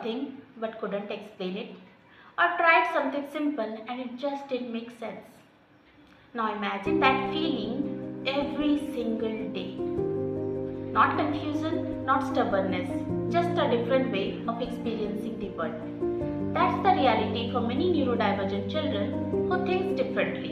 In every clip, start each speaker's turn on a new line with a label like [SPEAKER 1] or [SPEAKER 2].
[SPEAKER 1] something but couldn't explain it, or tried something simple and it just didn't make sense. Now imagine that feeling every single day. Not confusion, not stubbornness, just a different way of experiencing the world. That's the reality for many neurodivergent children who think differently.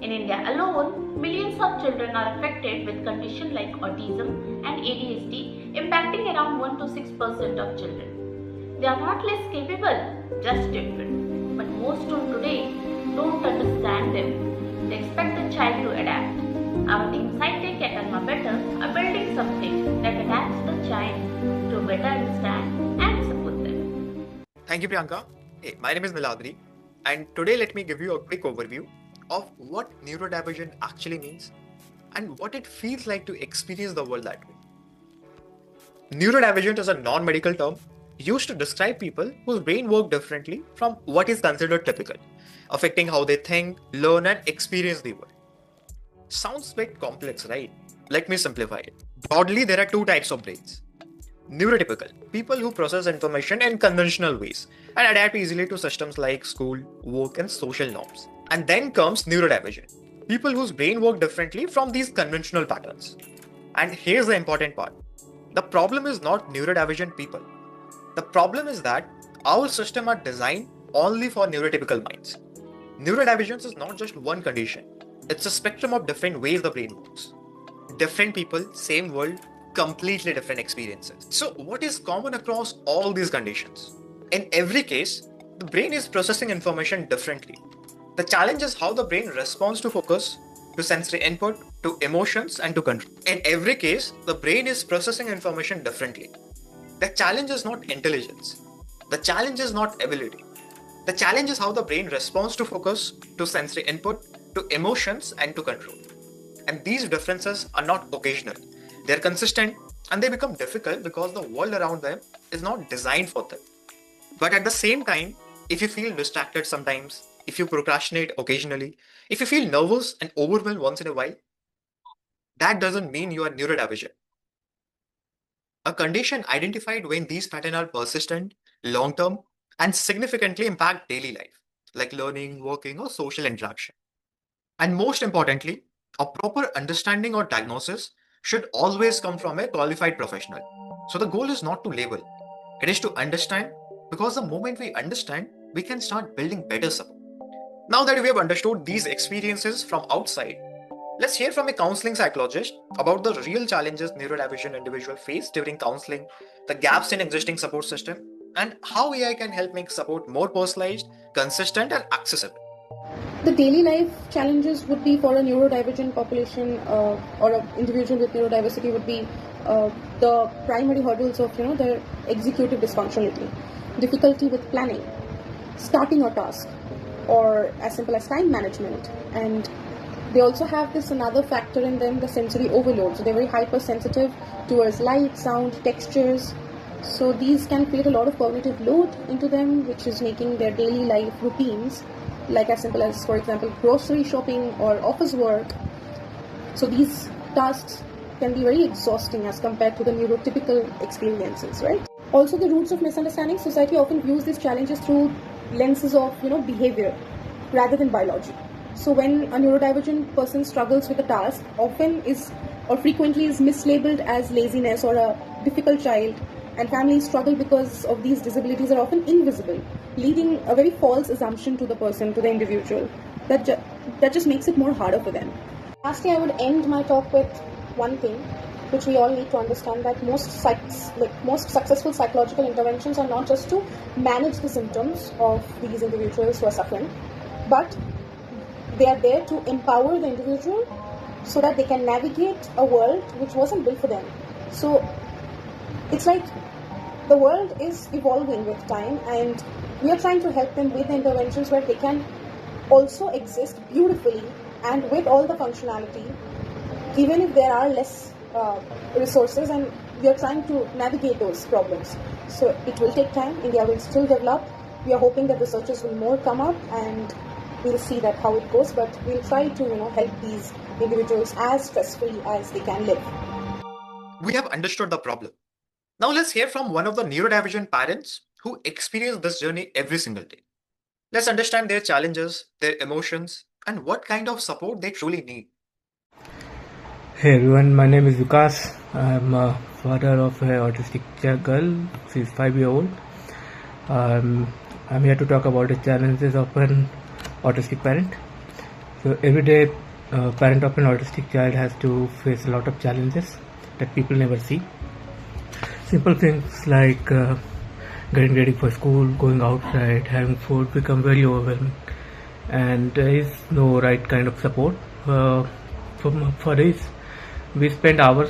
[SPEAKER 1] In India alone, millions of children are affected with conditions like autism and ADHD, impacting around 1 to 6% of children. They are not less capable, just different. But most of today don't understand them. They expect the child to adapt. Our team SciTech at Alma Better are building something that adapts the child to better understand and support them.
[SPEAKER 2] Thank you, Priyanka. Hey, my name is Niladri, and today let me give you a quick overview of what neurodivergent actually means and what it feels like to experience the world that way. Neurodivergent is a non-medical term used to describe people whose brain work differently from what is considered typical, affecting how they think, learn, and experience the world. Sounds a bit complex, right? Let me simplify it. Broadly, there are two types of brains. Neurotypical, people who process information in conventional ways and adapt easily to systems like school, work, and social norms. And then comes neurodivergent, people whose brain work differently from these conventional patterns. And here's the important part. The problem is not neurodivergent people. The problem is that our systems are designed only for neurotypical minds. Neurodivergence is not just one condition. It's a spectrum of different ways the brain works. Different people, same world, completely different experiences. So what is common across all these conditions? In every case, the brain is processing information differently. The challenge is how the brain responds to focus, to sensory input, to emotions, and to control. In every case, the brain is processing information differently. The challenge is not intelligence. The challenge is not ability. The challenge is how the brain responds to focus, to sensory input, to emotions, and to control. And these differences are not occasional. They're consistent, and they become difficult because the world around them is not designed for them. But at the same time, if you feel distracted sometimes, if you procrastinate occasionally, if you feel nervous and overwhelmed once in a while, that doesn't mean you are neurodivergent. A condition identified when these patterns are persistent, long-term, and significantly impact daily life, like learning, working, or social interaction. And most importantly, a proper understanding or diagnosis should always come from a qualified professional. So the goal is not to label, it is to understand, because the moment we understand, we can start building better support. Now that we have understood these experiences from outside, let's hear from a counseling psychologist about the real challenges neurodivergent individuals face during counseling, the gaps in existing support system, and how AI can help make support more personalized, consistent, and accessible.
[SPEAKER 3] The daily life challenges would be for a neurodivergent population or an individual with neurodiversity would be the primary hurdles of their executive dysfunctionality, difficulty with planning, starting a task, or as simple as time management. And they also have this another factor in them, the sensory overload. So they're very hypersensitive towards light, sound, textures. So these can create a lot of cognitive load into them, which is making their daily life routines, like as simple as, for example, grocery shopping or office work. So these tasks can be very exhausting as compared to the neurotypical experiences, right? Also, the roots of misunderstanding. Society often views these challenges through lenses of behavior rather than biology. So when a neurodivergent person struggles with a task, often is or frequently is mislabeled as laziness or a difficult child, and families struggle because of these disabilities are often invisible, leading a very false assumption to the person, to the individual, that just makes it more harder for them. Lastly, I would end my talk with one thing, which we all need to understand, that most successful psychological interventions are not just to manage the symptoms of these individuals who are suffering, but they are there to empower the individual so that they can navigate a world which wasn't built for them. So it's like the world is evolving with time, and we are trying to help them with interventions where they can also exist beautifully and with all the functionality, even if there are less resources, and we are trying to navigate those problems. So it will take time. India will still develop. We are hoping that researchers will more come up, and we'll see that how it goes, but we'll try to help these individuals as stress-free as they can live.
[SPEAKER 2] We have understood the problem. Now let's hear from one of the neurodivergent parents who experience this journey every single day. Let's understand their challenges, their emotions, and what kind of support they truly need.
[SPEAKER 4] Hey everyone, my name is Vikas. I'm a father of an autistic girl. She's 5 years old. I'm here to talk about the challenges of an autistic parent. So every day, parent of an autistic child has to face a lot of challenges that people never see. Simple things like getting ready for school, going outside, having food become very overwhelming, and there is no right kind of support for this. We spend hours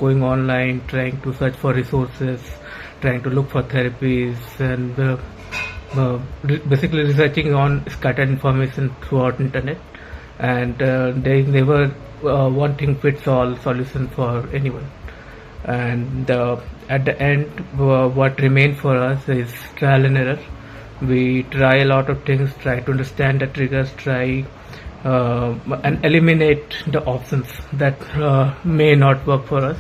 [SPEAKER 4] going online, trying to search for resources, trying to look for therapies, and basically researching on scattered information throughout internet. And there is never one thing fits all solution for anyone. And at the end, what remains for us is trial and error. We try a lot of things, try to understand the triggers, try and eliminate the options that may not work for us,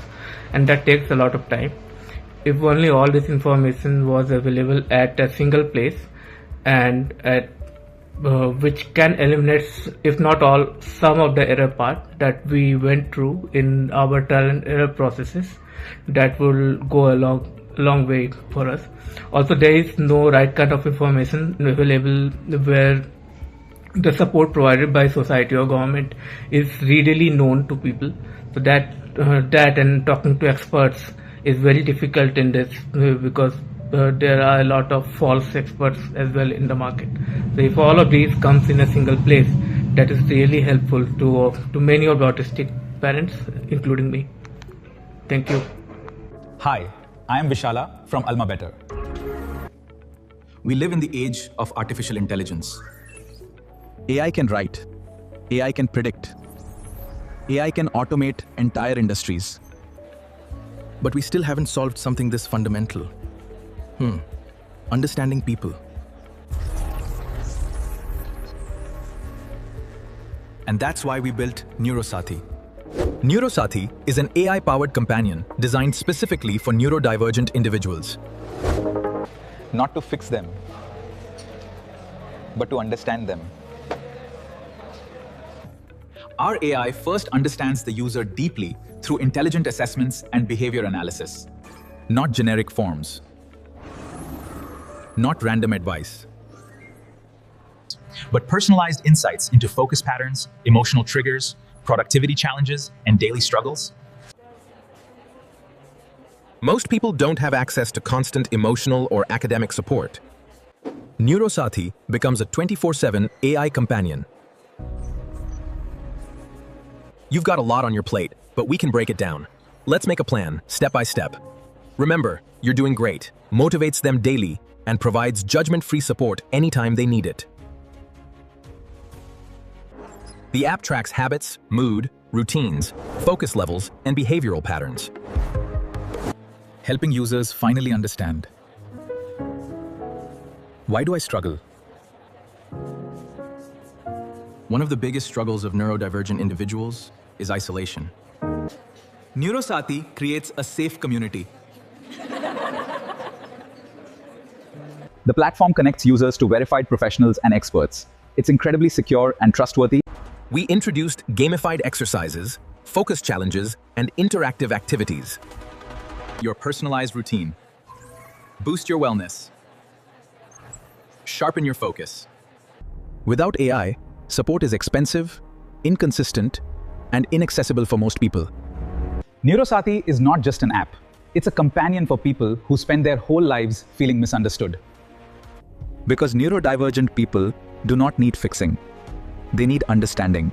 [SPEAKER 4] and that takes a lot of time. If only all this information was available at a single place, and at which can eliminate, if not all, some of the error part that we went through in our trial and error processes, that will go a long way for us. Also, there is no right kind of information available where the support provided by society or government is readily known to people. So that and talking to experts is very difficult in this because there are a lot of false experts as well in the market. So if all of these comes in a single place, that is really helpful to many of the autistic parents, including me. Thank you.
[SPEAKER 5] Hi, I am Vishala from Alma Better. We live in the age of artificial intelligence. AI can write, AI can predict, AI can automate entire industries. But we still haven't solved something this fundamental. Understanding people. And that's why we built Neurosathi. Neurosathi is an AI-powered companion designed specifically for neurodivergent individuals. Not to fix them, but to understand them. Our AI first understands the user deeply through intelligent assessments and behavior analysis, not generic forms, not random advice, but personalized insights into focus patterns, emotional triggers, productivity challenges, and daily struggles.
[SPEAKER 6] Most people don't have access to constant emotional or academic support. Neurosathi becomes a 24/7 AI companion. You've got a lot on your plate, but we can break it down. Let's make a plan, step by step. Remember, you're doing great, motivates them daily, and provides judgment-free support anytime they need it. The app tracks habits, mood, routines, focus levels, and behavioral patterns,
[SPEAKER 5] helping users finally understand. Why do I struggle? One of the biggest struggles of neurodivergent individuals is isolation. Neurosathi creates a safe community. The platform connects users to verified professionals and experts. It's incredibly secure and trustworthy.
[SPEAKER 6] We introduced gamified exercises, focus challenges, and interactive activities.
[SPEAKER 5] Your personalized routine. Boost your wellness. Sharpen your focus.
[SPEAKER 6] Without AI, support is expensive, inconsistent, and inaccessible for most people.
[SPEAKER 5] Neurosathi is not just an app. It's a companion for people who spend their whole lives feeling misunderstood. Because neurodivergent people do not need fixing. They need understanding.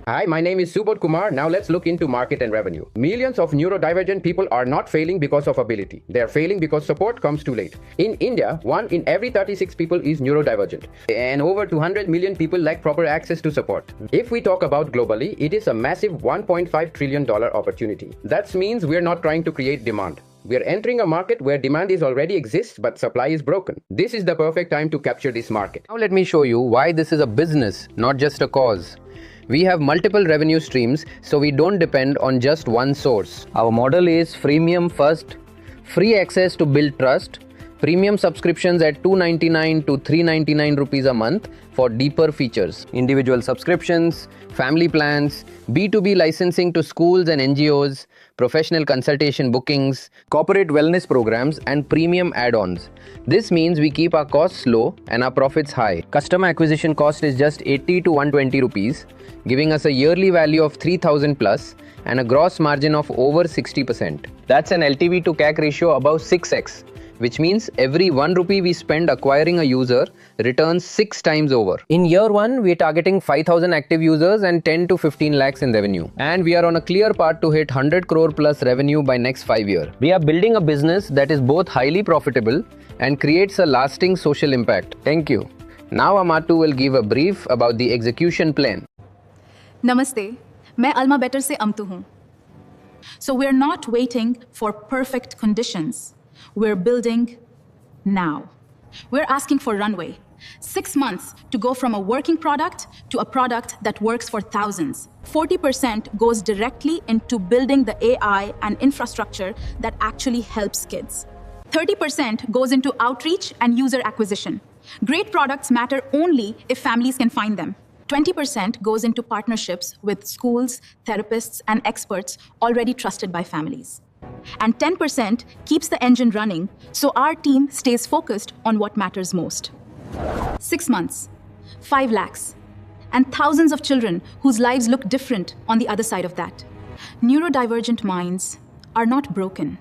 [SPEAKER 7] Hi, my name is Subodh Kumar. Now let's look into market and revenue. Millions of neurodivergent people are not failing because of ability. They are failing because support comes too late. In India, 1 in every 36 people is neurodivergent, and over 200 million people lack proper access to support. If we talk about globally, it is a massive $1.5 trillion opportunity. That means we're not trying to create demand. We are entering a market where demand is already exists, but supply is broken. This is the perfect time to capture this market. Now let me show you why this is a business, not just a cause. We have multiple revenue streams, so we don't depend on just one source. Our model is freemium first, free access to build trust, premium subscriptions at 299 to 399 rupees a month for deeper features, individual subscriptions, family plans, B2B licensing to schools and NGOs, professional consultation bookings, corporate wellness programs, and premium add-ons. This means we keep our costs low and our profits high. Customer acquisition cost is just 80 to 120 rupees, giving us a yearly value of 3000 plus and a gross margin of over 60%. That's an LTV to CAC ratio above 6x. Which means every 1 rupee we spend acquiring a user returns 6 times over. In year 1, we are targeting 5,000 active users and 10 to 15 lakhs in revenue. And we are on a clear path to hit 100 crore plus revenue by next 5 years. We are building a business that is both highly profitable and creates a lasting social impact. Thank you. Now Amatu will give a brief about the execution plan.
[SPEAKER 8] Namaste, मैं Alma Better से अमतु हूँ. So we're not waiting for perfect conditions. We're building now. We're asking for runway. 6 months to go from a working product to a product that works for thousands. 40% goes directly into building the AI and infrastructure that actually helps kids. 30% goes into outreach and user acquisition. Great products matter only if families can find them. 20% goes into partnerships with schools, therapists, and experts already trusted by families. And 10% keeps the engine running so our team stays focused on what matters most. 6 months, 5 lakhs, and thousands of children whose lives look different on the other side of that. Neurodivergent minds are not broken.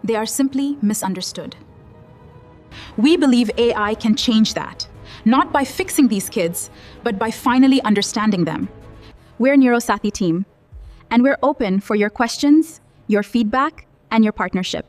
[SPEAKER 8] They are simply misunderstood. We believe AI can change that, not by fixing these kids, but by finally understanding them. We're Neurosathi team, and we're open for your questions, your feedback, and your partnership.